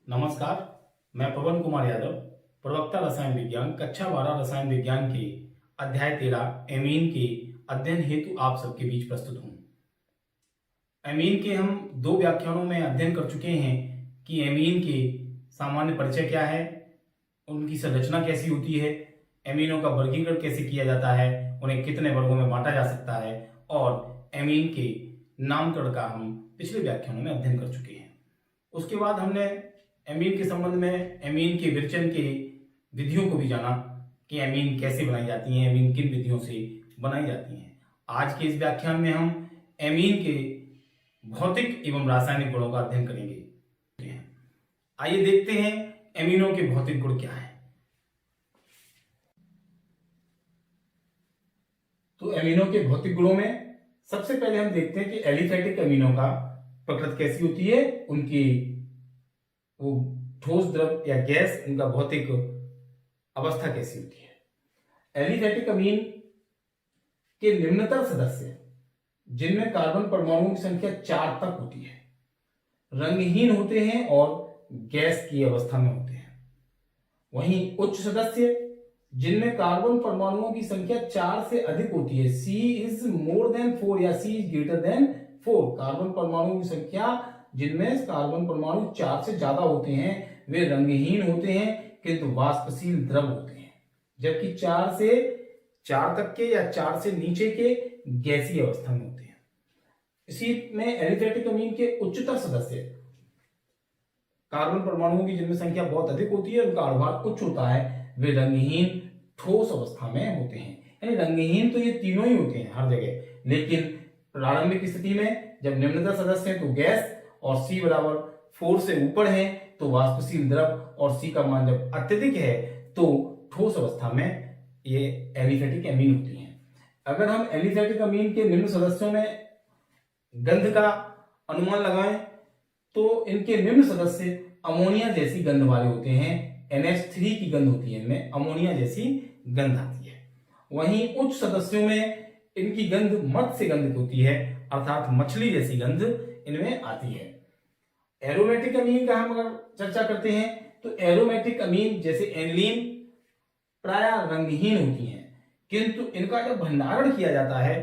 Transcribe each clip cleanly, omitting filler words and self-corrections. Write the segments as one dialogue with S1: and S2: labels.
S1: नमस्कार। मैं पवन कुमार यादव, प्रवक्ता रसायन विज्ञान, कक्षा 12 रसायन विज्ञान के अध्याय 13 एमीन के अध्ययन हेतु आप सबके बीच प्रस्तुत हूँ। एमीन के हम 2 व्याख्यानों में अध्ययन कर चुके हैं कि एमीन के सामान्य परिचय क्या है, उनकी संरचना कैसी होती है, एमीनों का वर्गीकरण कैसे किया जाता है, उन्हें कितने वर्गों में बांटा जा सकता है और एमीन के नामकरण का हम पिछले व्याख्यानों में अध्ययन कर चुके हैं। उसके बाद हमने एमीन के संबंध में एमीन के विरचन के विधियों को भी जाना कि एमीन कैसे बनाई जाती हैं, एमीन किन विधियों से बनाई जाती हैं। आज के इस व्याख्यान में हम एमीन के भौतिक एवं रासायनिक गुणों का अध्ययन करेंगे। आइए देखते हैं एमीनों के भौतिक गुण क्या है। तो एमीनों के भौतिक गुणों में सबसे पहले हम देखते हैं कि एलिफेटिक एमीनों का प्रकृति कैसी होती है, उनकी वो ठोस द्रव या गैस, उनका भौतिक अवस्था कैसी होती है। एलिफेटिक अमीन के निम्नतर सदस्य जिनमें कार्बन परमाणुओं की संख्या 4 तक होती है, रंगहीन होते हैं और गैस की अवस्था में होते हैं। वहीं उच्च सदस्य जिनमें कार्बन परमाणुओं की संख्या 4 से अधिक होती है, C is more than 4 या C is greater than 4, carbon परमाणुओं की संख्या जिनमें कार्बन परमाणु 4 से ज्यादा होते हैं, वे रंगहीन होते हैं किंतु वाष्पशील द्रव होते हैं, जबकि 4 तक के या 4 से नीचे के गैसीय अवस्था में होते हैं। इसी में एलिफेटिक अमीन के उच्चतर सदस्य कार्बन परमाणुओं की जिनमें संख्या बहुत अधिक होती है, उनका अनुभाग उच्च होता है, वे रंगहीन ठोस अवस्था में होते हैं। यानी रंगहीन तो ये तीनों ही होते हैं हर जगह, लेकिन प्रारंभिक स्थिति में जब निम्नतर सदस्य हैं तो गैस और C बराबर 4 से ऊपर है तो वाष्पशील द्रव और C का मान जब अत्यधिक है तो ठोस अवस्था में ये एलिफेटिक अमीन होती हैं। अगर हम एलिफेटिक अमीन के निम्न सदस्यों में गंध का अनुमान लगाएं तो इनके निम्न सदस्य अमोनिया जैसी गंध वाले होते हैं। NH3 की गंध होती है, इनमें अमोनिया जैसी गंध आती है। वहीं उच्च सदस्यों में इनकी गंध मत्स्य गंध होती है, अर्थात मछली जैसी गंध इनमें आती है। एरोमेटिक अमीन का हम अगर चर्चा करते हैं तो एरोमेटिक अमीन जैसे एनिलीन प्राय रंगहीन होती हैं, किंतु इनका जब भंडारण किया जाता है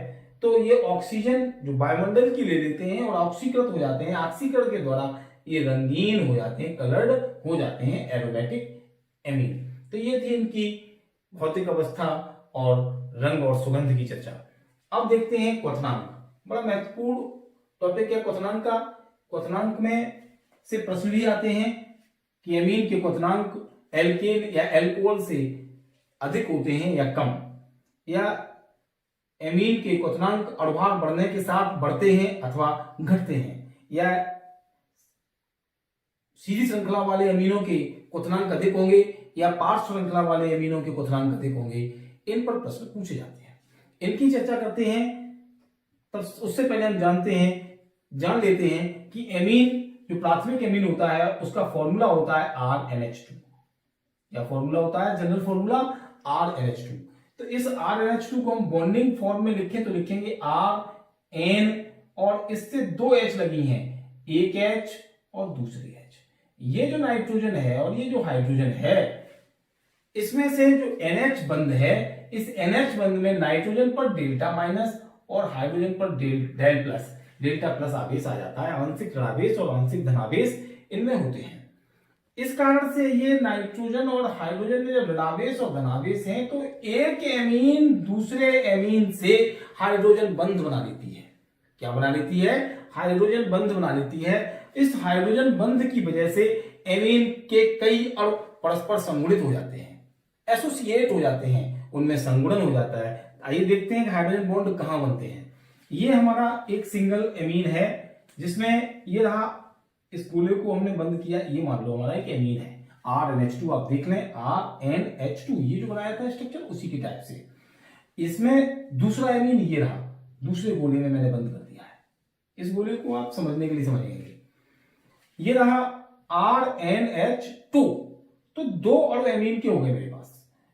S1: तो ये ऑक्सीजन जो वायुमंडल की ले लेते हैं और ऑक्सीकृत हो जाते हैं। ऑक्सीकरण के द्वारा ये रंगीन हो जाते हैं, कलर्ड हो जाते हैं एरोमेटिक अमीन। तो ये थी इनकी भौतिक अवस्था और रंग और सुगंध की चर्चा। अब देखते हैं क्वथनांक। बड़ा महत्वपूर्ण टॉपिक है क्वथनांक का। क्वथनांक में से प्रश्न भी आते हैं कि अमीन के क्वथनांक एल्केन या एल्कोहल से अधिक होते हैं या कम, या एमीन के क्वथनांक अणुभार बढ़ने के साथ बढ़ते हैं अथवा घटते हैं, या सीधी श्रृंखला वाले अमीनों के क्वथनांक अधिक होंगे या पार्श्व श्रृंखला वाले अमीनों के क्वथनांक अधिक होंगे। इन पर प्रश्न पूछे जाते हैं, इनकी चर्चा करते हैं। तब उससे पहले हम जान लेते हैं कि एमीन जो प्राथमिक एमीन होता है उसका फॉर्मूला होता है RNH2, या फॉर्मूला होता है जनरल फॉर्मूला RNH2। तो इस RNH2 को हम बॉन्डिंग फॉर्म में लिखें तो लिखेंगे RN, और इससे 2 H लगी हैं, एक H और दूसरी H। ये जो नाइट्रोजन है और ये जो हाइड्रोजन है, इसमें से जो NH बंध है, इस NH बंध में नाइट्रोजन पर डेल्टा माइनस और हाइड्रोजन पर डेल्टा प्लस आवेश आ जाता है। आंशिक ऋणावेश और आंशिक धनावेश इनमें होते हैं। इस कारण से ये नाइट्रोजन और हाइड्रोजन में जब ऋणावेश और धनावेश हैं तो एक एमीन दूसरे एमीन से हाइड्रोजन बंध बना लेती है। क्या बना लेती है? हाइड्रोजन बंध बना लेती है। इस हाइड्रोजन बंध की वजह से एमीन के कई अणु परस्पर संगुणित हो जाते हैं, एसोसिएट हो जाते हैं, उनमें संगुणन हो जाता है। आइए देखते हैं कि हाइड्रोजन बॉन्ड कहां बनते हैं। ये हमारा एक सिंगल एमीन है जिसमें ये रहा, इस गोले को हमने बंद किया, ये मान लो हमारा एक एमीन है RNH2। आप देख लें RNH2, ये जो बनाया था स्ट्रक्चर उसी के टाइप से। इसमें दूसरा एमीन ये रहा, दूसरे गोले में मैंने बंद कर दिया है। इस गोले को आप समझने के लिए समझेंगे। ये रहा RNH2। तो 2 अणु एमीन के हो गए मेरे पास।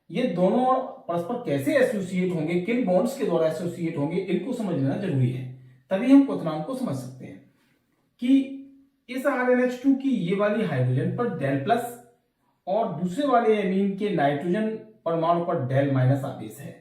S1: ये दोनों परस्पर कैसे एसोसिएट होंगे, किन बॉन्ड्स के द्वारा एसोसिएट होंगे, इनको समझ लेना जरूरी है, तभी हम क्वथनांक को समझ सकते हैं कि इस RnH2 की ये वाली हाइड्रोजन पर डेल प्लस और दूसरे वाले एमीन के नाइट्रोजन परमाणु पर डेल माइनस आवेश है।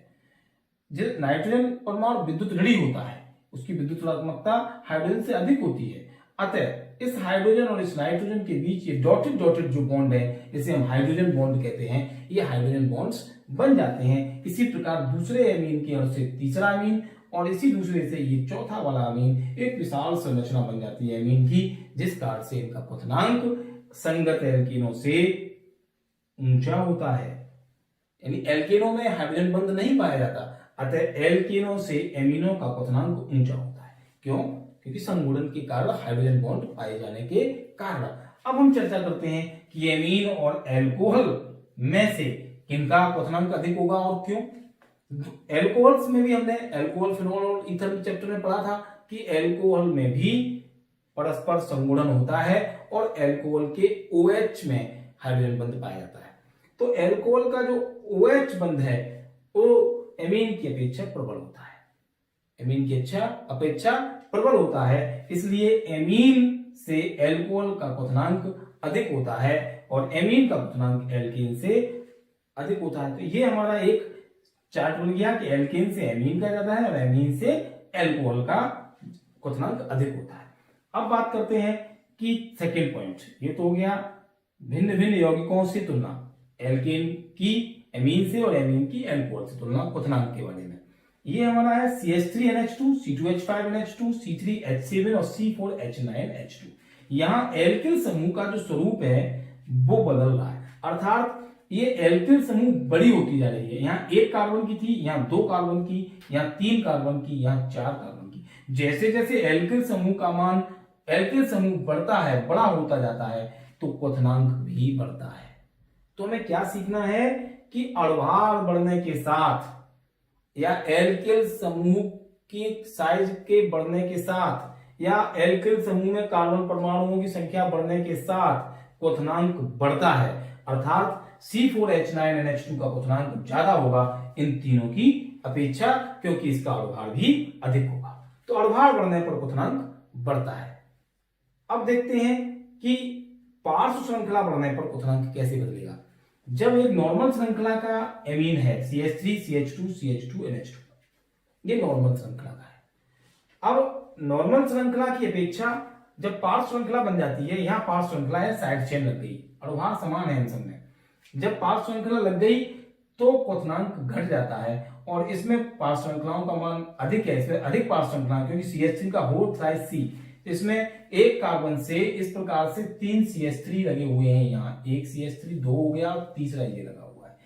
S1: जिस नाइट्रोजन परमाणु विद्युत ऋणी होता है उसकी विद्युत ऋणात्मकता हाइड्रोजन से अधिक होती है, अतः इस हाइड्रोजन और इस नाइट्रोजन के बीच ये डॉटेड डॉटेड जो बॉन्ड है इसे हम हाइड्रोजन बॉन्ड कहते हैं, ये हाइड्रोजन बॉन्ड्स बन जाते हैं। इसी प्रकार दूसरे अमीन की ओर से तीसरा अमीन और इसी दूसरे से ये चौथा वाला अमीन एक विशाल संरचना बन जाती है अमीन की, जिस कारण से इनका क्वथनांक संगत एल्केनों से ऊंचा होता है। यानी एल्केनों में हाइड्रोजन बंध नहीं पाया जाता, अतः एल्केनों से एमीनों का क्वथनांक ऊंचा होता है। क्यों? क्योंकि संगुणन के कारण हाइड्रोजन बॉन्ड पाए जाने के कारण। अब हम चर्चा करते हैं कि एमीन और एल्कोहल में से किनका क्वथनांक अधिक होगा और क्यों। एल्कोहल्स में भी हमने एल्कोहल, फिनोल और ईथर चैप्टर में पढ़ा था कि एल्कोहल में भी परस्पर संगुणन होता है और एल्कोहल के OH में हाइड्रोजन बंध पाया जाता है। तो एल्कोहल का जो OH बंध है वो एमीन की अपेक्षा प्रबल होता है, एमीन की अपेक्षा प्रबल होता है, इसलिए एमीन से एल्कोहल का क्वथनांक अधिक होता है और एमीन का क्वथनांक एल्केन से अधिक होता है। तो ये हमारा एक चार्ट बन गया कि एल्केन से एमीन का ज्यादा है और एमीन से एल्कोहल का क्वथनांक अधिक होता है। अब बात करते हैं कि सेकेंड पॉइंट, ये तो हो गया भिन्न भिन्न यौगिकों से तुलना, एल्केन की एमीन से और एमीन की एल्कोहल से तुलना क्वथनांक के बारे में। ये हमारा है CH3NH2, C2H5NH2, C3H7 और C4H9H2। यहाँ एल्किल समूह का जो स्वरूप है वो बदल रहा है, अर्थात ये एल्किल समूह बड़ी होती जा रही है। यहाँ 1 कार्बन की थी, यहाँ 2 कार्बन की, यहाँ 3 कार्बन की, यहाँ 4 कार्बन की। जैसे जैसे एल्किल समूह का मान, एल्किल समूह बढ़ता है, बड़ा होता जाता है, तो क्वथनांक भी बढ़ता है। तो हमें क्या सीखना है कि अणुभार बढ़ने के साथ या एल्किल समूह की साइज के बढ़ने के साथ या एल्किल समूह में कार्बन परमाणुओं की संख्या बढ़ने के साथ क्वथनांक बढ़ता है, अर्थात C4H9NH2 का क्वथनांक ज्यादा होगा इन तीनों की अपेक्षा, क्योंकि इसका अणुभार भी अधिक होगा। तो अणुभार बढ़ने पर क्वथनांक बढ़ता है। अब देखते हैं कि पार्श्व श्रृंखला बढ़ने पर क्वथनांक कैसे बदलेगा। जब एक नॉर्मल श्रृंखला का एमीन है CH3, CH2, CH2NH2, ये नॉर्मल श्रृंखला का है। अब नॉर्मल श्रृंखला की अपेक्षा जब पार्श्व श्रृंखला बन जाती है, यहाँ पार्श्व श्रृंखला है, साइड चेन लग गई, अणुभार समान है इन सब में, जब पार्श्व श्रृंखला लग गई तो क्वथनांक घट जाता है और इसमें पार्श्व श्रृंखलाओं का मान अधिक है, इसमें अधिक पार्श्व श्रृंखला, क्योंकि CH3 का होल थ्राइस C, इसमें एक कार्बन से इस प्रकार से 3 CH3 लगे हुए हैं, यहाँ एक CH3 2 हो गया और तीसरा ये लगा हुआ है,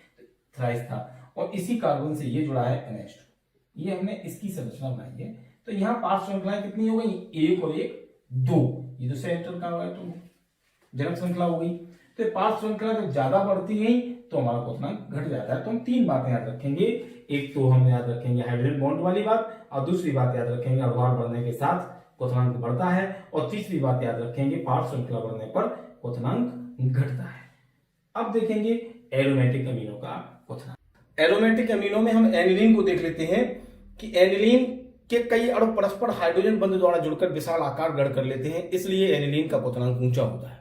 S1: थ्राइस था, और इसी कार्बन से ये जुड़ा है NH2, ये हमने इसकी संरचना बनाई है। तो यहाँ पार्श्व श्रृंखलाएं कितनी हो गई, 1 और 1 2, ये तो सेंट्रल कार्बोनाइट जनक श्रृंखला हो गई। तो पार्श्व श्रृंखला जब ज्यादा बढ़ती गई तो हमारा क्वथनांक घट जाता है। तो हम 3 बातें याद रखेंगे, एक तो हम याद रखेंगे हाइड्रोजन बॉन्ड वाली बात, और दूसरी बात याद रखेंगे अणुभार बढ़ने के साथ क्वथनांक बढ़ता है, और तीसरी बात याद रखेंगे पार्श्व श्रृंखला बढ़ने पर क्वथनांक घटता है। अब देखेंगे एरोमेटिक अमीनों का क्वथनांक। एरोमेटिक अमीनों में हम एनिलीन को देख लेते हैं कि एनिलीन के कई अणु परस्पर हाइड्रोजन बंध द्वारा जुड़कर विशाल आकार ग्रहण कर लेते हैं, इसलिए एनिलीन का क्वथनांक ऊंचा होता है।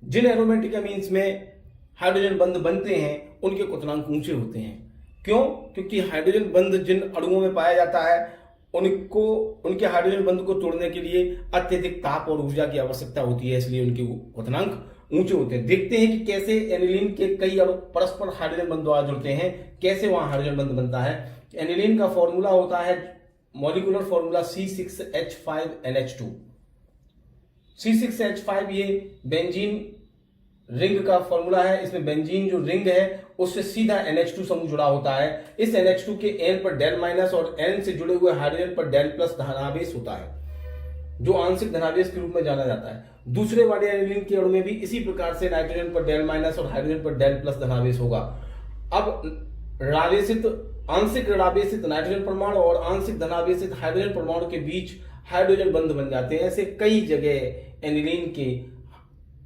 S1: जिन एरोमेटिक अमीन्स में हाइड्रोजन बंध बनते हैं उनके क्वथनांक ऊंचे होते हैं। क्यों? क्योंकि हाइड्रोजन बंध जिन अणुओं में पाया जाता है उनके हाइड्रोजन बंध को तोड़ने के लिए अत्यधिक ताप और ऊर्जा की आवश्यकता होती है, इसलिए उनके क्वथनांक ऊंचे होते हैं। देखते हैं कि कैसे एनिलीन के कई अणु परस्पर हाइड्रोजन बंध द्वारा जुड़ते हैं, कैसे वहां हाइड्रोजन बंध बनता है। एनिलीन का फॉर्मूला होता है मॉलिक्यूलर फॉर्मूला C6H5NH2। C6H5 ये बेंजीन रिंग का फॉर्मूला है, इसमें बेंजीन जो रिंग है उससे सीधा NH2 समूह जुड़ा होता है। इस NH2 के N पर डेल माइनस और N से जुड़े हुए हाइड्रोजन पर डेल प्लस धनावेश होता है, जो आंशिक धनावेश के रूप में जाना जाता है। दूसरे वाले एनिलीन के अणु में भी इसी प्रकार से नाइट्रोजन पर डेल माइनस और हाइड्रोजन पर डेल प्लस धनावेश होगा। अब आंशिक ऋणावेशित नाइट्रोजन परमाणु और आंशिक धनावेशित हाइड्रोजन परमाणु के बीच हाइड्रोजन बंध बन जाते हैं। ऐसे कई जगह एनिलीन के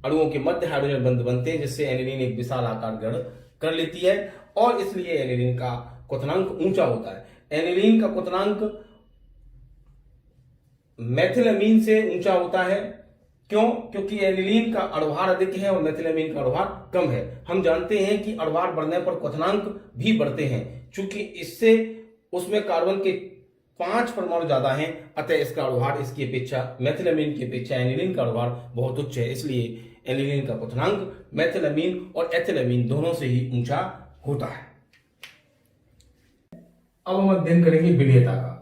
S1: अणुओं के मध्य हाइड्रोजन बंध बनते हैं, जिससे एनिलीन एक विशाल आकार ग्रहण कर लेती है और इसलिए एनिलीन का क्वथनांक ऊंचा होता है। एनिलीन का क्वथनांक मेथिलअमीन से ऊंचा होता है। क्यों? क्योंकि एनिलीन का अणुभार अधिक है और मेथिलअमीन का अणुभार कम है। हम जानते हैं कि अणुभार बढ़ने पर क्वथनांक भी बढ़ते हैं, चूंकि इससे उसमें कार्बन के 5 परमाणु ज्यादा हैं, अतः इसका अणुभार इसकी अपेक्षा, मेथिलअमीन की अपेक्षा एनिलीन का अणुभार बहुत उच्च है। इसलिए एनिलीन का क्वथनांक मेथिलअमीन और एथिलअमीन दोनों से ही ऊंचा होता है। अब हम अध्ययन करेंगे विलेयता का।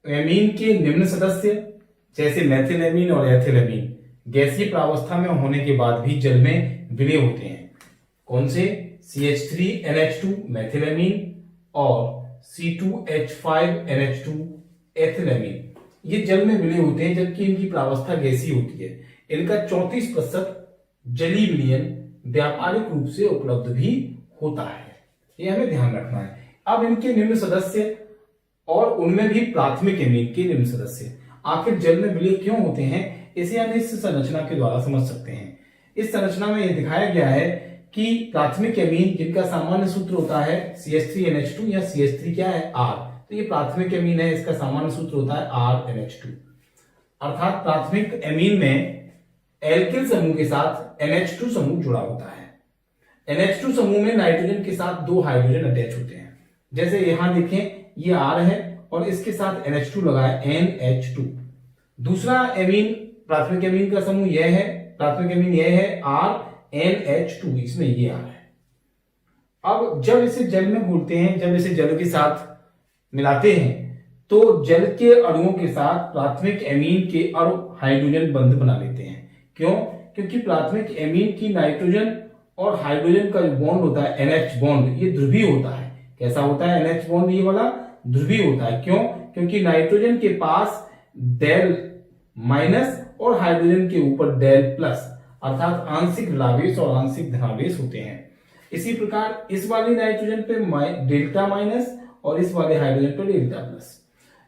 S1: एमीन के निम्न सदस्य जैसे मेथिलअमीन और एथिलअमीन गैसीय प्रावस्था में होने के बाद भी जल में विलय होते हैं। कौन से? CH3NH2 मेथिलअमीन और C2H5NH2 एथिलअमीन, ये जल में विलय होते हैं जबकि इनकी प्रावस्था गैसीय होती है। इनका 34% जलीय विलयन व्यापारिक रूप से उपलब्ध भी होता है, ये हमें ध्यान रखना है। अब इनके निम्न सदस्य और उनमें भी प्राथमिक एमीन के निम्न सदस्य आखिर जल में विलय क्यों होते हैं, इसे हम इस संरचना के द्वारा समझ सकते हैं। इस संरचना में यह दिखाया गया है कि प्राथमिक एमीन जिनका सामान्य सूत्र होता है CH3NH2 या CH3 क्या है R, तो ये प्राथमिक एमीन है, इसका सामान्य सूत्र होता है RNH2। अर्थात प्राथमिक एमीन में एल्किल समूह के साथ NH2 समूह जुड़ा होता है। NH2 समूह में नाइट्रोजन के साथ 2 हाइड्रोजन अटैच होते हैं। जैसे यहां देखें, ये R है और इसके साथ NH2 लगा है, NH2। दूसरा एमीन, प्राथमिक एमीन का समूह यह है, प्राथमिक एमीन यह है RNH2, इसमें ये R है। अब जब इसे जल में घोलते हैं, जब इसे जल के साथ मिलाते हैं, तो जल के अणुओं के साथ प्राथमिक एमीन के अणु हाइड्रोजन बंध बना लेते हैं। क्यों? क्योंकि प्राथमिक एमीन की नाइट्रोजन और हाइड्रोजन का जो बॉन्ड होता है NH बॉन्ड, ये ध्रुवीय होता है। कैसा होता है NH बॉन्ड? ये वाला ध्रुवीय होता है। क्यों? क्योंकि नाइट्रोजन के पास डेल माइनस और हाइड्रोजन के ऊपर डेल प्लस, अर्थात आंशिक ऋणावेश और आंशिक धनावेश होते हैं। इसी प्रकार इस वाले नाइट्रोजन पे डेल्टा माइनस और इस वाले हाइड्रोजन पर डेल्टा प्लस।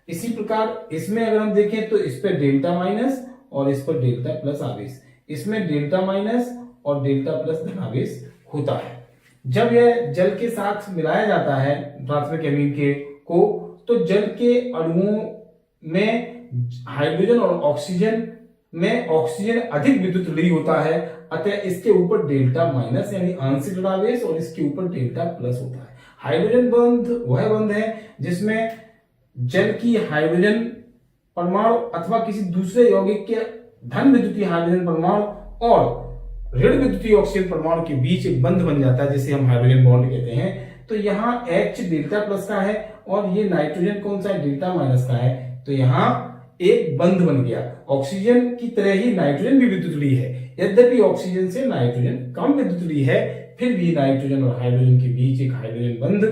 S1: इसी प्रकार इसमें अगर हम देखें तो इस पर डेल्टा माइनस और इस पर डेल्टा प्लस आवेश, इसमें डेल्टा माइनस और डेल्टा प्लस धनावेश होता है। जब यह जल के साथ मिलाया जाता है प्राथमिक एमीन के को, तो जल के अणुओं में हाइड्रोजन और ऑक्सीजन में ऑक्सीजन अधिक विद्युत ऋणात्मक होता है, अतः इसके ऊपर डेल्टा माइनस यानी आंशिक ऋणावेश और इसके ऊपर डेल्टा प्लस होता है। हाइड्रोजन बंध वह बंध है जिसमें जल की हाइड्रोजन परमाणु अथवा किसी दूसरे यौगिक के धन विद्युतीय हाइड्रोजन परमाणु और ऋण विद्युतीय ऑक्सीजन परमाणु के बीच एक बंध बन जाता है, जिसे हम हाइड्रोजन बॉन्ड कहते हैं। तो यहाँ H डेल्टा प्लस का है और ये नाइट्रोजन कौन सा है? डेल्टा माइनस का है। तो यहाँ एक बंध बन गया। ऑक्सीजन की तरह ही नाइट्रोजन भी विद्युतीय है, यद्यपि ऑक्सीजन से नाइट्रोजन कम विद्युतीय है, फिर भी नाइट्रोजन और हाइड्रोजन के बीच एक हाइड्रोजन बंध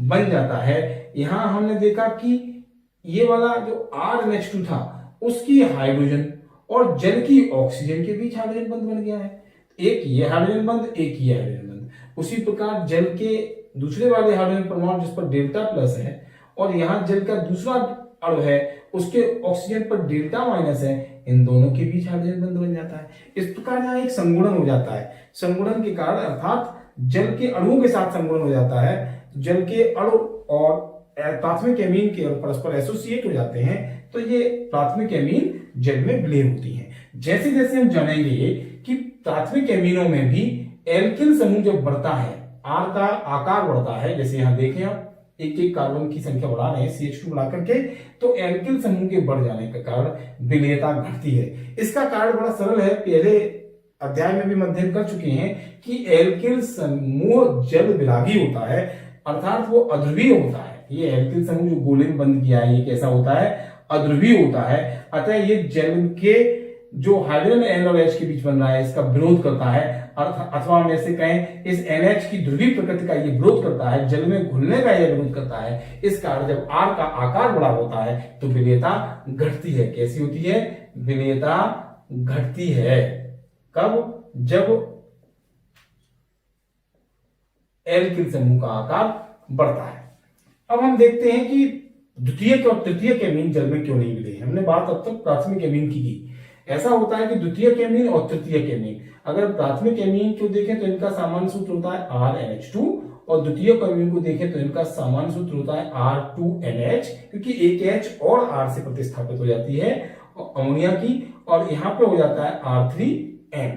S1: बन जाता है। यहाँ हमने देखा कि ये वाला जो RNH2 था उसकी हाइड्रोजन और जल की ऑक्सीजन के बीच हाइड्रोजन बंध बन गया है। एक ये हाइड्रोजन बंध, एक ये हाइड्रोजन बंध। उसी प्रकार जल के दूसरे वाले हाइड्रोजन परमाणु जिस पर डेल्टा प्लस है और यहाँ जल का दूसरा अणु है उसके ऑक्सीजन पर डेल्टा माइनस है, इन दोनों के बीच हाइड्रोजन बंध बन जाता है। इस प्रकार यहाँ एक संगुणन हो जाता है। संगुणन के कारण अर्थात जल के अणुओं के साथ संगुणन हो जाता है, जल के अणु और प्राथमिक एमीन के परस्पर एसोसिएट हो जाते हैं, तो ये प्राथमिक एमीन जल में विलय होती हैं। जैसे जैसे हम जानेंगे कि प्राथमिक एमीनों में भी एल्किल समूह जब बढ़ता है, R का आकार बढ़ता है, जैसे यहाँ देखें आप एक एक कार्बन की संख्या बढ़ा रहे हैं CH2 बढ़ा करके, तो एल्किल समूह के बढ़ जाने का कारण विलयता घटती है। इसका कारण बड़ा सरल है, पहले अध्याय में भी हम अध्ययन कर चुके हैं कि एल्किल समूह जल विरागी होता है, अर्थात वो अध्रुवीय होता है। ये एल्किल समूह जो गोले में बंद किया है, ये कैसा होता है? अध्रुवीय होता है। अतः ये जल के जो हाइड्रोजन N और H के बीच बन रहा है इसका विरोध करता है, अथवा हम ऐसे कहें इस NH की ध्रुवीय प्रकृति का ये विरोध करता है, जल में घुलने का ये विरोध करता है। इस कारण जब R का आकार बड़ा होता है तो विलयता घटती है। कैसी होती है? विलयता घटती है। कब? जब एल्किल समूह का आकार बढ़ता है। अब हम देखते हैं कि द्वितीयक और तृतीयक एमीन जल में क्यों नहीं मिले। हमने बात अब तक प्राथमिक एमीन की। ऐसा होता है कि द्वितीयक एमीन और तृतीयक एमीन, अगर प्राथमिक एमीन को देखें तो इनका सामान्य सूत्र होता है RNH2 और द्वितीयक अम्लीन को देखें तो इनका सामान्य सूत्र होता है R2NH, क्योंकि एक H और R से प्रतिस्थापित हो जाती है अमोनिया की, और यहाँ पे हो जाता है R3N।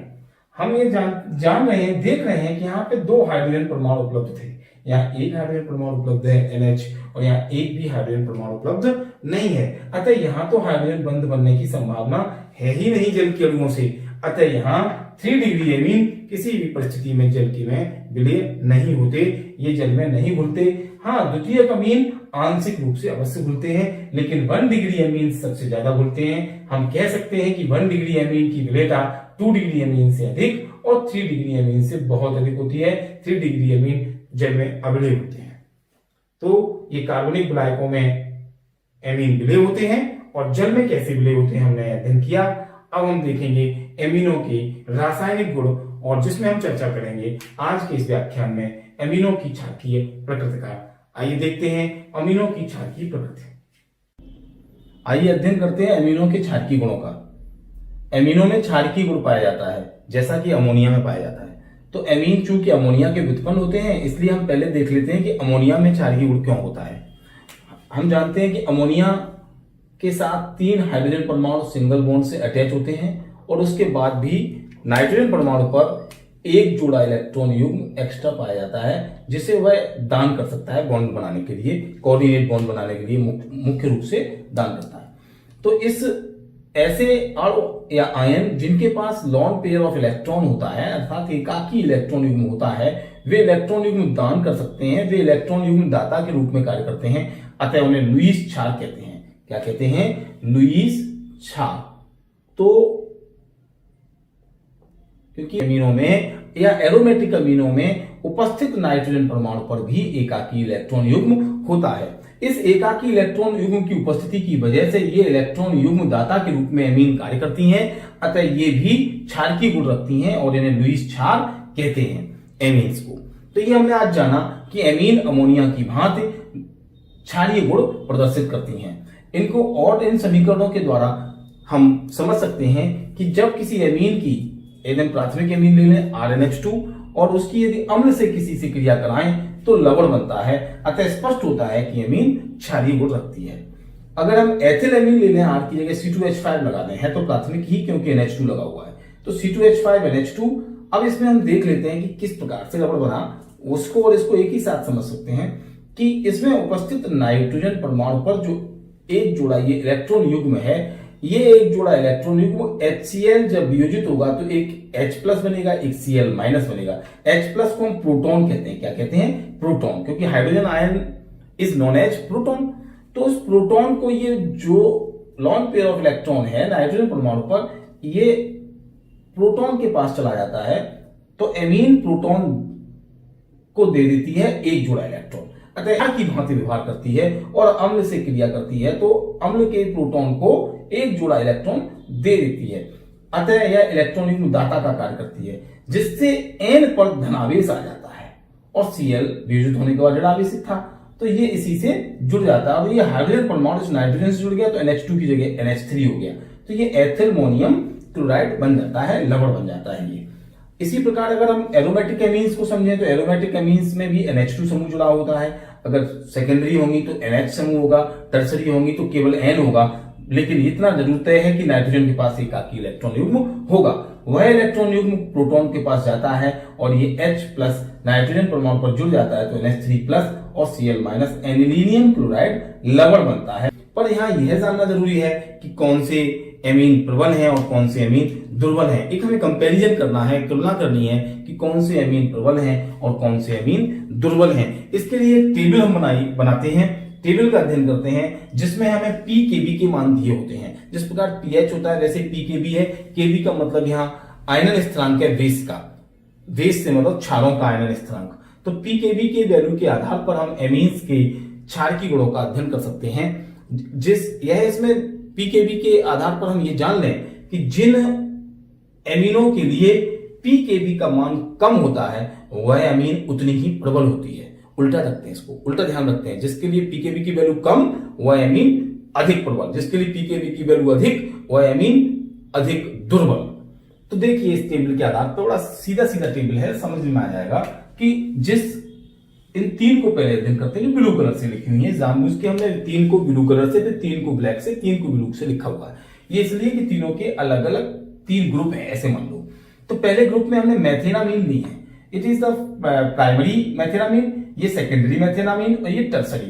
S1: हम ये जान रहे हैं, देख रहे हैं कि यहाँ पे 2 हाइड्रोजन परमाणु उपलब्ध थे। यहाँ एक हाइड्रोजन परमाणु उपलब्ध है NH, और यहाँ एक भी हाइड्रोजन परमाणु उपलब्ध नहीं है। अतः यहाँ तो हाइड्रोजन बंध बनने की संभावना है ही नहीं जल के अणुओं से। अतः यहाँ 3 डिग्री एमीन किसी भी परिस्थिति में जल के में विलय नहीं होते, ये जल में नहीं घुलते। हाँ, द्वितीयक अमीन आंशिक रूप से अवश्य घुलते हैं, लेकिन 1 डिग्री अमीन सबसे ज्यादा घुलते हैं। हम कह सकते हैं कि 1 डिग्री अमीन की विलेयता 2 डिग्री अमीन से अधिक और 3 डिग्री अमीन से बहुत अधिक होती है। 3 डिग्री अमीन जल में अविलय होते हैं। तो ये कार्बनिक विलायकों में एमीन विलय होते हैं, और जल में कैसे विलय होते हैं हमने अध्ययन किया। अब हम देखेंगे एमीनों के रासायनिक गुण, और जिसमें हम चर्चा करेंगे आज के इस व्याख्यान में एमीनों की क्षारकीय प्रकृति का। आइए देखते हैं अमीनों की क्षारकीय प्रकृति। आइए अध्ययन करते हैं एमीनों के क्षारकीय गुणों का। एमीनों में क्षारकीय गुण पाया जाता है जैसा कि अमोनिया में पाया जाता है। तो एमीन चूंकि अमोनिया के व्युत्पन्न होते हैं, इसलिए हम पहले देख लेते हैं कि अमोनिया में क्षारकीय गुण क्यों होता है। हम जानते हैं कि अमोनिया के साथ 3 हाइड्रोजन परमाणु सिंगल बॉन्ड से अटैच होते हैं, और उसके बाद भी नाइट्रोजन परमाणु पर एक जोड़ा इलेक्ट्रॉन युग्म एक्स्ट्रा पाया जाता है, जिसे वह दान कर सकता है बॉन्ड बनाने के लिए, कोऑर्डिनेट बॉन्ड बनाने के लिए मुख्य रूप से दान करता है। तो इस ऐसे अणु या आयन जिनके पास लॉन पेयर ऑफ इलेक्ट्रॉन होता है, अर्थात एकाकी इलेक्ट्रॉन युग्म होता है, वे इलेक्ट्रॉन युग्म दान कर सकते हैं, वे इलेक्ट्रॉन युग्म दाता के रूप में कार्य करते हैं। अतः उन्हें लुईस क्षार कहते हैं। क्या कहते हैं? लुईस क्षार। तो क्योंकि अमीनों में या एरोमेटिक अमीनों में उपस्थित नाइट्रोजन परमाणु पर भी एकाकी इलेक्ट्रॉन युग्म होता है। इस एकाकी इलेक्ट्रॉन युग्म की उपस्थिति की वजह से ये इलेक्ट्रॉन युग्म दाता के रूप में अमीन कार्य करती हैं। अतः ये भी क्षारकीय गुण रखती हैं और इन्हें लुईस क्षार कहते हैं एमीन्स को। तो ये हमने आज जाना कि एमीन अमोनिया की भांति क्षारीय गुण प्रदर्शित करती हैं। इनको और इन समीकरणों के द्वारा हम समझ सकते हैं कि जब किसी एमीन की, एकदम प्राथमिक एमीन ले लें RnH2, और उसकी यदि अम्ल से किसी से क्रिया कराएं तो लवण बनता है। अतः स्पष्ट होता है कि एमीन क्षारीय गुण रखती है। अगर हम एथिल एमीन ले लें, R की जगह C2H5 लगा दें, है तो प्राथमिक ही क्योंकि NH2 लगा हुआ है, तो C2H5NH2। अब इसमें हम देख लेते हैं कि किस प्रकार से लवण बना, उसको और इसको एक ही साथ समझ सकते हैं कि इसमें उपस्थित नाइट्रोजन परमाणु पर जो एक जोड़ा ये इलेक्ट्रॉन युग्म है, ये एक जोड़ा इलेक्ट्रॉन युग्म HCl जब वियोजित होगा तो एक H+ बनेगा, एक Cl- बनेगा। H+ को हम प्रोटॉन कहते हैं। क्या कहते हैं? प्रोटॉन, क्योंकि hydrogen ion is known as proton. तो उस प्रोटॉन को ये जो लॉन पेयर ऑफ इलेक्ट्रॉन है नाइट्रोजन परमाणु पर, ये प्रोटॉन के पास चला जाता है, तो एमीन प्रोटॉन को दे देती है एक जोड़ा इलेक्ट्रॉन। अतः की भांति व्यवहार करती है और अम्ल से क्रिया करती है, तो अम्ल के प्रोटॉन को एक जोड़ा इलेक्ट्रॉन दे देती है। अतः यह इलेक्ट्रॉन युग्म दाता का कार्य करती है, जिससे N पर धनावेश आ जाता है, और Cl वियोजित होने के बाद ऋणावेशित था, तो ये इसी से जुड़ जाता है। और ये हाइड्रोजन परमाणु इस नाइट्रोजन से जुड़ गया तो NH2 की जगह NH3 हो गया, तो ये एथिलमोनियम क्लोराइड बन जाता है, लवण बन जाता है ये। इसी प्रकार अगर हम एरोमेटिक एमीन्स को समझें तो एरोमेटिक एमीन्स में भी NH2 समूह जुड़ा होता है। अगर सेकेंडरी होंगी तो NH समूह होगा, टर्सरी होंगी तो केवल N होगा। लेकिन इतना जरूर तय है कि नाइट्रोजन के पास एकाकी इलेक्ट्रॉन युग्म होगा। वह इलेक्ट्रॉन युग्म प्रोटॉन के पास जाता है और ये H+ नाइट्रोजन परमाणु पर जुड़ जाता है, तो NH3+ और Cl- एनिलीनियम क्लोराइड लवण बनता है। पर यहाँ यह जानना जरूरी है कि कौन से एमीन प्रबल हैं और कौन से एमीन दुर्बल हैं। एक हमें कंपैरिजन करना है, तुलना करनी है कि कौन से एमीन प्रबल हैं और कौन से एमीन दुर्बल हैं। इसके लिए एक टेबल हम बनाते हैं, टेबल का अध्ययन करते हैं, जिसमें हमें pKb के मान दिए होते हैं। जिस प्रकार pH होता है वैसे pKb है। Kb का मतलब यहाँ आयनन स्थिरांक है बेस का, बेस से मतलब क्षारों का आयनन स्थिरांक। तो pKb के वैल्यू के आधार पर हम एमीन्स के क्षारकीय गुणों का अध्ययन कर सकते हैं। इसमें pKb के आधार पर हम ये जान लें कि जिन एमीनों के लिए pKb का मान कम होता है वह एमीन उतनी ही प्रबल होती है। उल्टा रखते हैं, इसको उल्टा ध्यान रखते हैं। जिसके लिए pKb की वैल्यू कम वह एमीन अधिक प्रबल, जिसके लिए pKb की वैल्यू अधिक वह एमीन अधिक दुर्बल। तो देखिए इस टेबल के आधार पर, बड़ा सीधा सीधा टेबल है, समझ में आ जाएगा कि जिस इन 3 को पहले अध्ययन करते हैं जो ब्लू कलर से लिखी हुई है। जानबूझ के हमने 3 को ब्लू कलर से, फिर 3 को ब्लैक से, 3 को ब्लू से लिखा हुआ है। ये इसलिए कि तीनों के अलग अलग 3 ग्रुप हैं, ऐसे मान लो। तो पहले ग्रुप में हमने मेथिनामीन ली है। इट इज द प्राइमरी मेथिनामीन, ये सेकेंडरी मेथिनामीन और ये टर्सरी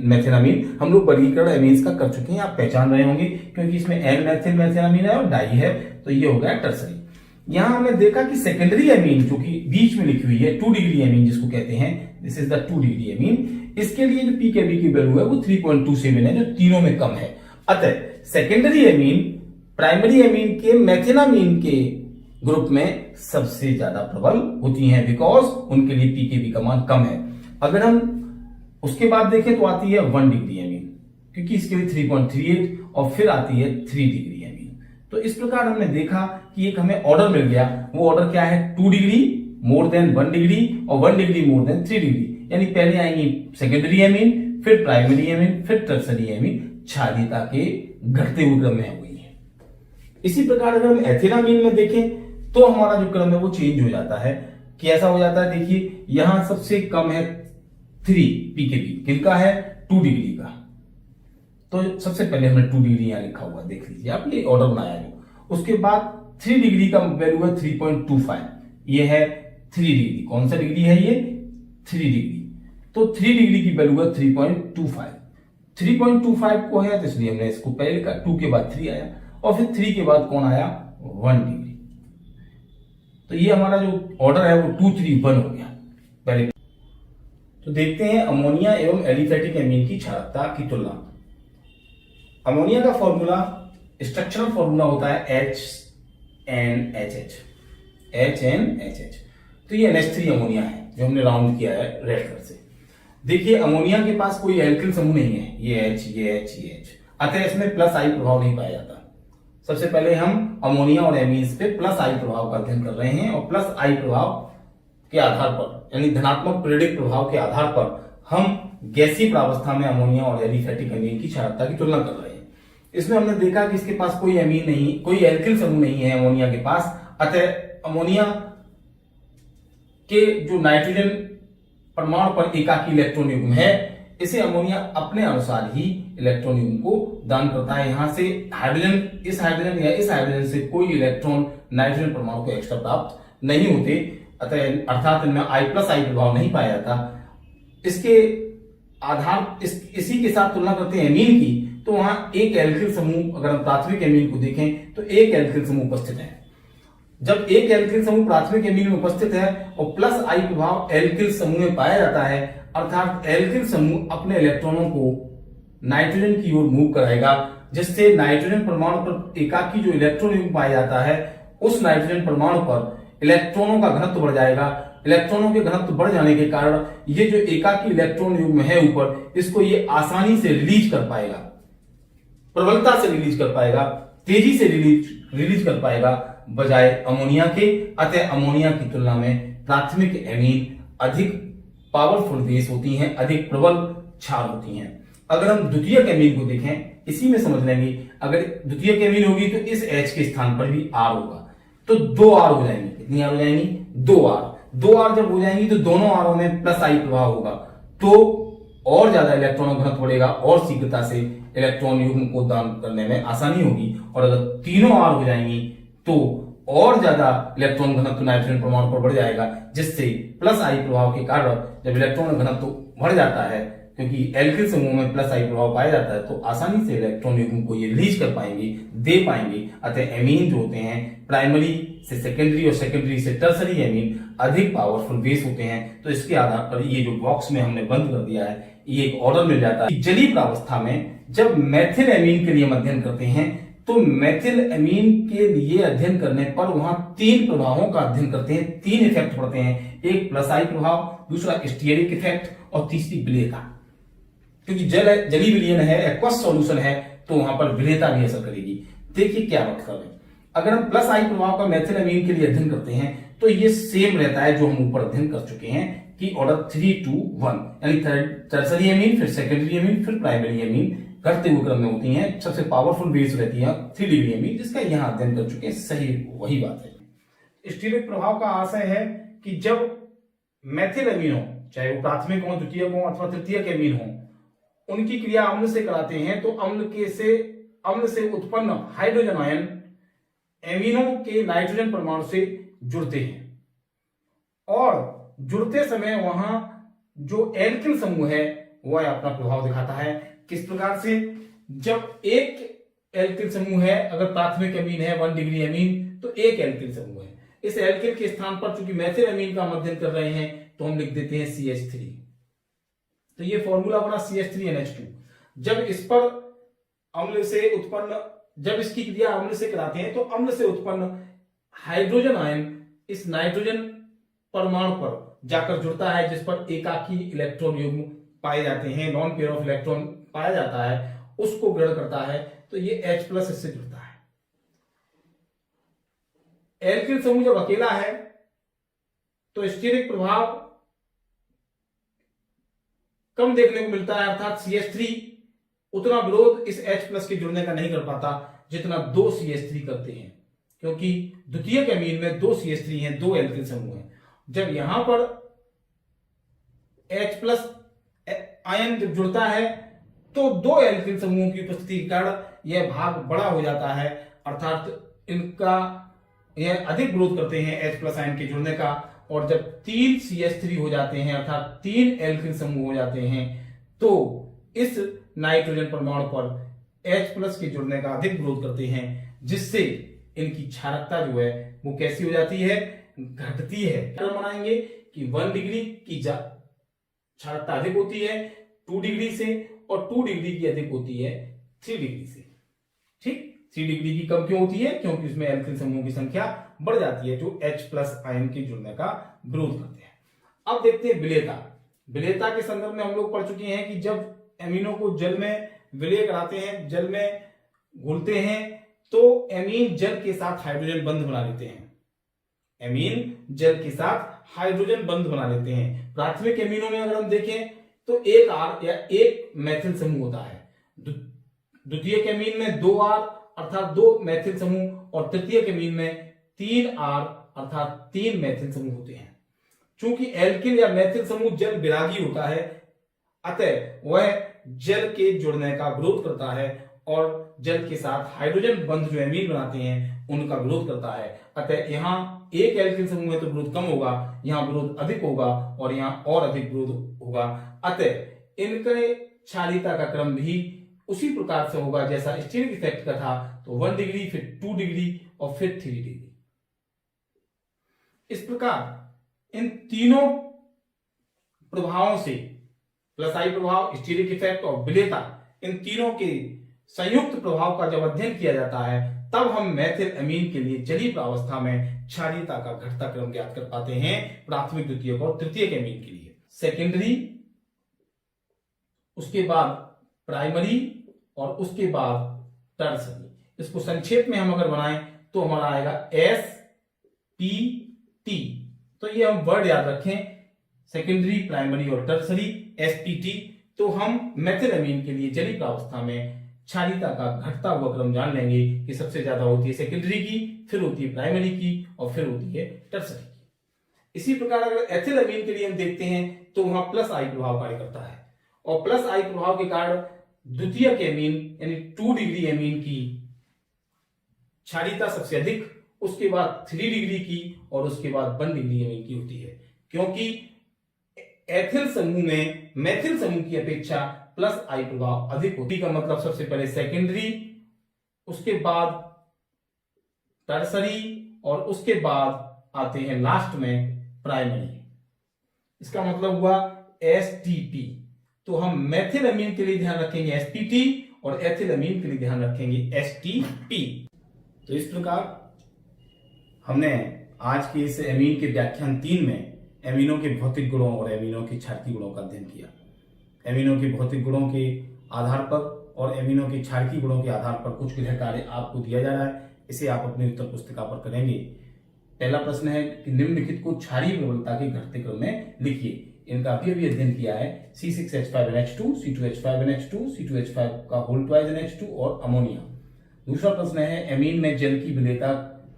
S1: मेथिनामीन। हम लोग वर्गीकरण एमीन्स का कर चुके हैं, आप पहचान रहे होंगे, क्योंकि इसमें एन मेथिल मेथिनामीन है और डाई है, तो ये हो गया टर्सरी। यहां हमने देखा कि सेकेंडरी एमीन जो कि बीच में लिखी हुई है 2 डिग्री एमीन जिसको कहते हैं, this is the 2 degree amine, इसके लिए जो पीकेबी की वैल्यू है वो 3.27 है, जो तीनों में कम है। अतः सेकेंडरी एमीन प्राइमरी एमीन के मेथिनामीन के ग्रुप में सबसे ज्यादा प्रबल होती हैं, बिकॉज उनके लिए पीकेबी का मान कम है। अगर हम उसके बाद देखें तो आती है 1 डिग्री एमीन, क्योंकि इसके लिए 3.38 और फिर आती है 3 डिग्री एमीन। तो इस प्रकार हमने देखा कि एक हमें ऑर्डर मिल गया। वो ऑर्डर क्या है? 2 डिग्री मोर देन 1 डिग्री और 1 डिग्री मोर देन 3 डिग्री, यानी पहले आएंगी सेकेंडरी एमीन, फिर प्राइमरी एमीन, फिर टर्सरी एमीन, क्षारीयता के घटते हुए क्रम में हुई है। इसी प्रकार अगर हम एथिलामीन में देखें तो हमारा जो क्रम है वो चेंज हो जाता है। कैसा हो जाता है? देखिए यहां सबसे कम है 3 पीकेबी, किनका है? 2 डिग्री का। तो सबसे पहले हमने 2 डिग्री यहां लिखा हुआ, देख लीजिए आप, ये ऑर्डर बनाया जो। उसके बाद 3 डिग्री का वैल्यू है 3.25, ये है 3 डिग्री। कौन सा डिग्री है ये? 3 डिग्री। तो 3 डिग्री की वैल्यू है 3.25। 3.25 को है तो इसलिए हमने इसको पहले लिखा, 2 के बाद 3 आया और फिर 3 के बाद कौन आया? 1 डिग्री। तो ये हमारा जो ऑर्डर है वो 2, 3, 1 हो गया पहले। तो देखते हैं अमोनिया एवं एलिफेटिक एमीन की क्षारकता की तुलना। अमोनिया का फॉर्मूला, स्ट्रक्चरल फॉर्मूला होता है HNHH। तो ये NH3 अमोनिया है जो हमने राउंड किया है रेड कलर से। देखिए अमोनिया के पास कोई एल्किल समूह नहीं है, ये H। अतः इसमें प्लस आई प्रभाव नहीं पाया जाता। सबसे पहले हम अमोनिया और एमीन्स पे प्लस आई प्रभाव का अध्ययन कर रहे हैं, और प्लस आई प्रभाव के आधार पर, यानी धनात्मक पीरियडिक प्रभाव के आधार पर हम गैसीय प्रावस्था में अमोनिया और एलिफेटिक एमीन की क्षारकता की तुलना कर रहे हैं। इसमें हमने देखा कि इसके पास कोई एमीन नहीं, कोई एल्किल समूह नहीं है अमोनिया के पास। अतः अमोनिया के जो नाइट्रोजन परमाणु पर एकाकी इलेक्ट्रॉन युग्म है, इसे अमोनिया अपने अनुसार ही इलेक्ट्रॉन युग्म को दान करता है। यहां से हाइड्रोजन, इस हाइड्रोजन या इस हाइड्रोजन से कोई इलेक्ट्रॉन नाइट्रोजन परमाणु को एक्स्ट्रा प्राप्त नहीं होते, अतः अर्थात इनमें I+ प्रभाव नहीं पाया जाता। इसके आधार इसी के साथ तुलना करते हैं एमीन की, तो वहां एक एल्किल समूह, अगर हम प्राथमिक एमीन को देखें तो एक एल्किल समूह उपस्थित है। जब एक एल्किल समूह प्राथमिक एमीन में उपस्थित है और प्लस आई प्रभाव एल्किल समूह में पाया जाता है, अर्थात एल्किल समूह अपने इलेक्ट्रॉनों को नाइट्रोजन की ओर मूव कराएगा, जिससे नाइट्रोजन परमाणु पर एकाकी जो इलेक्ट्रॉन युग्म पाया जाता है, उस नाइट्रोजन परमाणु पर इलेक्ट्रॉनों का घनत्व बढ़ जाएगा। इलेक्ट्रॉनों के घनत्व बढ़ जाने के कारण ये जो एकाकी इलेक्ट्रॉन युग्म है ऊपर, इसको ये आसानी से रिलीज कर पाएगा, प्रबलता से रिलीज कर पाएगा, तेजी से रिलीज कर पाएगा बजाय अमोनिया के। अतः अमोनिया की तुलना में प्राथमिक एमीन अधिक पावरफुल बेस होती हैं, अधिक प्रबल क्षार होती हैं। अगर हम द्वितीयक एमीन को देखें, इसी में समझ लेंगे, अगर द्वितीयक एमीन होगी तो इस H के स्थान पर भी R होगा, तो 2 R हो जाएंगी। कितनी R हो जाएंगी? 2 R। 2 R जब हो जाएंगी तो दोनों आरों में प्लस आई प्रभाव होगा, तो और ज्यादा इलेक्ट्रॉनों का घनत्व बढ़ेगा और शीघ्रता से इलेक्ट्रॉन युग्म को दान करने में आसानी होगी। और अगर तीनों R हो जाएंगी तो और ज्यादा इलेक्ट्रॉन घनत्व नाइट्रोजन परमाणु पर बढ़ जाएगा, जिससे प्लस आई प्रभाव के कारण जब इलेक्ट्रॉन घनत्व बढ़ जाता है, क्योंकि एल्किल समूह में प्लस आई प्रभाव पाया जाता है, तो आसानी से इलेक्ट्रॉन युग्म को ये रिलीज कर पाएंगे, दे पाएंगे। अतः एमीन जो होते हैं प्राइमरी से सेकेंडरी और सेकेंडरी से टर्सरी एमीन अधिक पावरफुल बेस होते हैं। तो इसके आधार पर ये जो बॉक्स में हमने बंद कर दिया है, ये एक ऑर्डर मिल जाता है। जलीय प्रावस्था में जब मेथिल एमीन के लिए हम अध्ययन करते हैं, तो मेथिल एमीन के लिए अध्ययन करने पर वहां 3 प्रभावों का अध्ययन करते हैं, 3 इफेक्ट पड़ते हैं। एक प्लस आई प्रभाव, दूसरा स्टीयरिक इफेक्ट और तीसरी विलेयता। क्योंकि जलीय विलयन है, एक्वस सॉल्यूशन है, तो वहां पर विलेयता भी असर करेगी। देखिए क्या मतलब है, अगर हम प्लस आई प्रभाव का मेथिल एमीन के लिए अध्ययन करते हैं तो ये सेम रहता है जो हम ऊपर अध्ययन कर चुके हैं कि ऑर्डर 3 to 1, यानी टर्सरी एमीन, फिर सेकेंडरी एमीन, फिर प्राइमरी एमीन घटते हुए क्रम में होती हैं। सबसे पावरफुल बेस रहती है 3 डिग्री एमीन, जिसका यहां अध्ययन कर चुके हैं, सही वही बात है। स्टीयरिक प्रभाव का आशय है कि जब मेथिल एमीनों चाहे वो प्राथमिक हो, द्वितीयक हो अथवा तृतीयक एमीन हो, उनकी क्रिया अम्ल से कराते हैं तो अम्ल से उत्पन्न हाइड्रोजन आयन एमीनों के नाइट्रोजन परमाणु से जुड़ते हैं और जुड़ते समय वहां जो एल्किल समूह है वह अपना प्रभाव दिखाता है। किस प्रकार से? जब एक एल्किल समूह है, अगर प्राथमिक एमीन है 1 डिग्री एमीन, तो एक एल्किल समूह है, इस एल्किल के स्थान पर चूंकि मैथिल एमीन का हम अध्ययन कर रहे हैं तो हम लिख देते हैं CH3। तो ये फॉर्मूला बना CH3NH2। जब इस पर अम्ल से उत्पन्न, जब इसकी क्रिया अम्ल से कराते हैं तो अम्ल से उत्पन्न हाइड्रोजन आयन इस नाइट्रोजन परमाणु पर जाकर जुड़ता है, जिस पर एकाकी इलेक्ट्रॉन युग्म पाए जाते हैं, नॉन पेयर ऑफ इलेक्ट्रॉन पाया जाता है, उसको ग्रहण करता है तो ये H+ इससे जुड़ता है। एल्किल समूह जब अकेला है तो स्टीरिक प्रभाव कम देखने को मिलता है, अर्थात CH3 उतना विरोध इस H+ के जुड़ने का नहीं कर पाता जितना 2 CH3 करते हैं, क्योंकि द्वितीयक एमीन में 2 CH3 हैं, 2 एल्किल समूह हैं। जब यहां पर H+ आयन जब जुड़ता है तो 2 एल्किल समूहों की उपस्थिति के कारण यह भाग बड़ा हो जाता है, अर्थात इनका यह अधिक विरोध करते हैं H+ आयन के जुड़ने का। और जब 3 CH3 हो जाते हैं, अर्थात 3 एल्किल समूह हो जाते हैं, तो इस नाइट्रोजन परमाणु पर H+ के जुड़ने का अधिक विरोध करते हैं, जिससे इनकी क्षारकता जो है वो कैसी हो जाती है? घटती है। क्या बनाएंगे कि 1 डिग्री की क्षारकता अधिक होती है 2 डिग्री से, और 2 डिग्री की अधिक होती है 3 डिग्री से। ठीक, 3 डिग्री की कम क्यों होती है? क्योंकि उसमें एल्किल समूह की संख्या बढ़ जाती है जो H+ आयन के जुड़ने का विरोध करते हैं। अब देखते हैं विलेयता। विलेयता के संदर्भ में हम लोग पढ़ चुके हैं कि जब एमीनों को जल में विलय कराते हैं, जल में घुलते हैं, तो एमीन जल के साथ हाइड्रोजन बंध बना लेते हैं। एमीन जल के साथ हाइड्रोजन बंध बना लेते हैं। प्राथमिक एमीनों में अगर हम देखें तो एक R या एक मैथिल समूह होता है, द्वितीयक एमीन में 2 R अर्थात 2 मैथिल समूह, और तृतीयक एमीन में 3 R अर्थात 3 मैथिल समूह होते हैं। चूंकि एल्किल या मैथिल समूह जल विरागी होता है, अतः वह जल के जुड़ने का विरोध करता है और जल के साथ हाइड्रोजन बंध जो एमीन बनाते हैं उनका विरोध करता है। अतः यहाँ एक एल्किल समूह है तो विरोध कम होगा, यहाँ विरोध अधिक होगा, और यहाँ और अधिक विरोध होगा। अतः इनके क्षारीयता का क्रम भी उसी प्रकार से होगा जैसा स्टीरिक इफेक्ट का था, तो 1 डिग्री, फिर 2 डिग्री और फिर 3 डिग्री। इस प्रकार इन तीनों प्रभावों से, प्लस-I प्रभाव, स्टीरिक इफेक्ट और विलेयता, इन तीनों के संयुक्त प्रभाव का जब अध्ययन किया जाता है तब हम मैथिल अमीन के लिए जलीय प्रावस्था में क्षारीयता का घटता क्रम ज्ञात कर पाते हैं, प्राथमिक, द्वितीयक और तृतीयक अमीन के लिए। सेकेंडरी, उसके बाद प्राइमरी और उसके बाद टर्सरी। इसको संक्षेप में हम अगर बनाएं तो हमारा आएगा SPT। तो ये हम वर्ड याद रखें, सेकेंडरी, प्राइमरी और टर्सरी, SPT। तो हम मैथिल अमीन के लिए जलीय प्रावस्था में क्षारीयता का घटता हुआ क्रम जान लेंगे कि सबसे ज्यादा होती है सेकेंडरी की, फिर होती है प्राइमरी की और फिर होती है टर्सरी की। इसी प्रकार अगर एथिल अमीन के लिए हम देखते हैं तो वहां +I प्रभाव कार्य करता है, और +I प्रभाव के कारण द्वितीयक एमीन यानी 2 डिग्री एमीन की क्षारीयता सबसे अधिक, उसके बाद 3 डिग्री की और उसके बाद 1 डिग्री एमीन की होती है, क्योंकि एथिल समूह में मैथिल समूह की अपेक्षा +I प्रभाव अधिक होती का मतलब सबसे पहले सेकेंडरी, उसके बाद टर्सरी और उसके बाद आते हैं लास्ट में प्राइमरी। इसका मतलब हुआ STP। तो हम मैथिल अमीन के लिए ध्यान रखेंगे SPT और एथिल अमीन के लिए ध्यान रखेंगे STP। तो इस प्रकार हमने आज के इस अमीन के व्याख्यान 3 में एमीनों के भौतिक गुणों और एमीनों के क्षारकीय गुणों का अध्ययन किया। एमीनों के भौतिक गुणों के आधार पर और एमीनों के क्षारकीय गुणों के आधार पर कुछ गृह कार्य आपको दिया जा रहा है, इसे आप अपनी उत्तर पुस्तिका पर करेंगे। पहला प्रश्न है कि निम्नलिखित को क्षारीय प्रबलता के घटते क्रम में लिखिए। इनका अभी अध्ययन किया है C6H5NH2, C2H5NH2, C2H5 का होल ट्वाइस NH2 और अमोनिया। दूसरा प्रश्न है एमीन में जल की विलेयता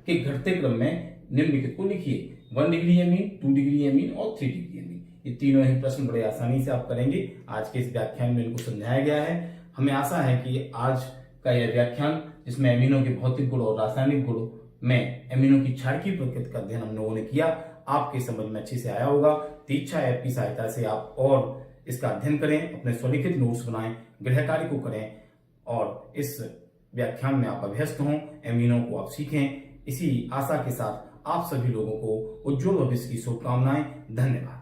S1: के घटते क्रम में निम्नलिखित को लिखिए। 1 डिग्री एमीन, 2 डिग्री एमीन और 3 डिग्री एमीन। ये तीनों ही प्रश्न बड़े आसानी से आप करेंगे। आज के इस व्याख्यान में इनको समझाया गया है। हमें आशा है कि आज का यह व्याख्यान, जिसमें अमीनों के भौतिक गुण और रासायनिक गुण में अमीनों की क्षारकीय प्रकृति का अध्ययन हम लोगों ने किया, आपके समझ में अच्छे से आया होगा। तीक्षा ऐप की सहायता से आप और इसका अध्ययन करें, अपने स्वलिखित नोट्स बनाएं, गृह कार्य को करें और इस व्याख्यान में आप अभ्यस्त हों, अमीनों को आप सीखें। इसी आशा के साथ आप सभी लोगों को उज्जवल भविष्य की शुभकामनाएं। धन्यवाद।